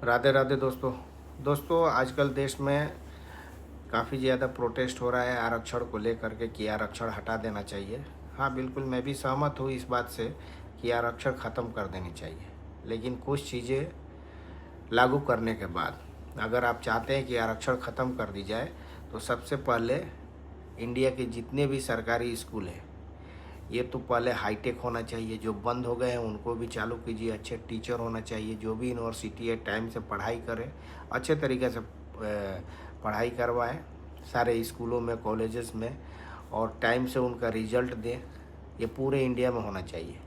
राधे राधे दोस्तों आजकल देश में काफ़ी ज़्यादा प्रोटेस्ट हो रहा है आरक्षण को लेकर के कि आरक्षण हटा देना चाहिए। हाँ बिल्कुल, मैं भी सहमत हूँ इस बात से कि आरक्षण ख़त्म कर देनी चाहिए। लेकिन कुछ चीज़ें लागू करने के बाद अगर आप चाहते हैं कि आरक्षण ख़त्म कर दी जाए तो सबसे पहले इंडिया के जितने भी सरकारी स्कूल हैं ये तो पहले हाईटेक होना चाहिए। जो बंद हो गए हैं उनको भी चालू कीजिए। अच्छे टीचर होना चाहिए। जो भी यूनिवर्सिटी है टाइम से पढ़ाई करें, अच्छे तरीके से पढ़ाई करवाएं सारे स्कूलों में, कॉलेजेस में, और टाइम से उनका रिजल्ट दें। ये पूरे इंडिया में होना चाहिए।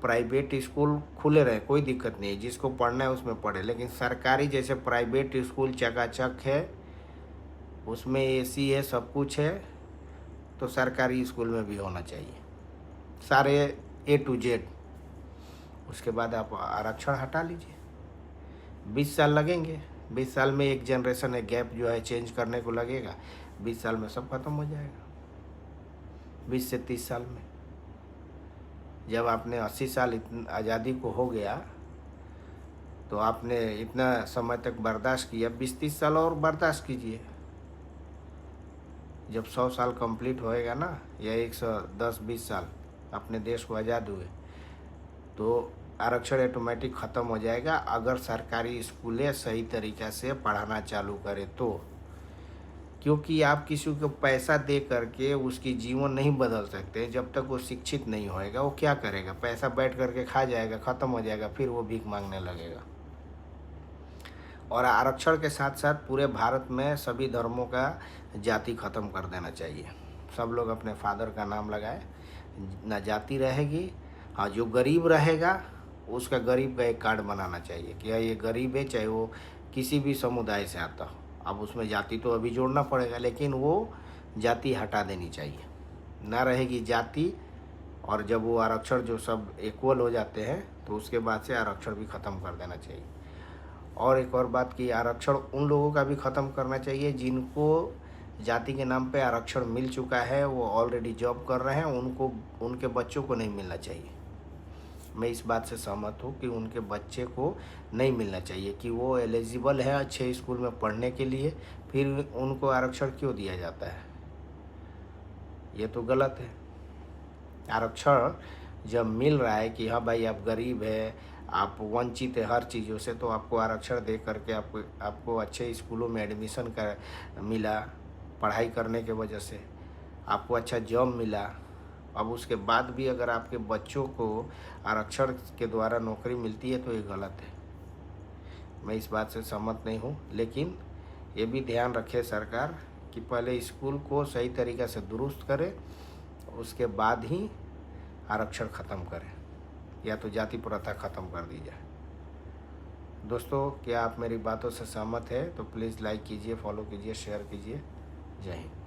प्राइवेट स्कूल खुले रहे, कोई दिक्कत नहीं है, जिसको पढ़ना है उसमें पढ़े, लेकिन सरकारी जैसे प्राइवेट स्कूल चकाचक है, उसमें एसी है, सब कुछ है, तो सरकारी स्कूल में भी होना चाहिए सारे A to Z। उसके बाद आप आरक्षण हटा लीजिए। 20 साल लगेंगे, 20 साल में एक जनरेशन है, गैप जो है चेंज करने को लगेगा। 20 साल में सब खत्म हो जाएगा। 20 से 30 साल में जब आपने 80 साल आज़ादी को हो गया तो आपने इतना समय तक बर्दाश्त किया, 20-30 साल और बर्दाश्त कीजिए। जब 100 साल कंप्लीट होएगा ना, या 110-20 साल अपने देश को आज़ाद हुए, तो आरक्षण ऑटोमेटिक ख़त्म हो जाएगा अगर सरकारी स्कूलें सही तरीक़े से पढ़ाना चालू करें तो। क्योंकि आप किसी को पैसा दे करके उसकी जीवन नहीं बदल सकते। जब तक वो शिक्षित नहीं होएगा वो क्या करेगा? पैसा बैठ करके खा जाएगा, ख़त्म हो जाएगा, फिर वो भीख मांगने लगेगा। और आरक्षण के साथ साथ पूरे भारत में सभी धर्मों का जाति ख़त्म कर देना चाहिए। सब लोग अपने फादर का नाम लगाए, ना जाति रहेगी। हाँ, जो गरीब रहेगा उसका गरीब का एक कार्ड बनाना चाहिए कि ये गरीब है, चाहे वो किसी भी समुदाय से आता हो। अब उसमें जाति तो अभी जोड़ना पड़ेगा, लेकिन वो जाति हटा देनी चाहिए, ना रहेगी जाति। और जब वो आरक्षण जो सब इक्वल हो जाते हैं तो उसके बाद से आरक्षण भी ख़त्म कर देना चाहिए। और एक और बात कि आरक्षण उन लोगों का भी ख़त्म करना चाहिए जिनको जाति के नाम पे आरक्षण मिल चुका है, वो ऑलरेडी जॉब कर रहे हैं, उनको, उनके बच्चों को नहीं मिलना चाहिए। मैं इस बात से सहमत हूँ कि उनके बच्चे को नहीं मिलना चाहिए कि वो एलिजिबल है अच्छे स्कूल में पढ़ने के लिए, फिर उनको आरक्षण क्यों दिया जाता है? ये तो गलत है। आरक्षण जब मिल रहा है कि हाँ भाई आप गरीब है, आप वंचित है हर चीज़ों से, तो आपको आरक्षण दे करके आपको अच्छे स्कूलों में एडमिशन कर मिला, पढ़ाई करने के वजह से आपको अच्छा जॉब मिला। अब उसके बाद भी अगर आपके बच्चों को आरक्षण के द्वारा नौकरी मिलती है तो ये गलत है। मैं इस बात से सहमत नहीं हूँ। लेकिन ये भी ध्यान रखे सरकार कि पहले स्कूल को सही तरीक़े से दुरुस्त करे, उसके बाद ही आरक्षण ख़त्म करें, या तो जाति प्रथा ख़त्म कर दी जाए। दोस्तों, क्या आप मेरी बातों से सहमत है? तो प्लीज़ लाइक कीजिए, फॉलो कीजिए, शेयर कीजिए। जय हिंद।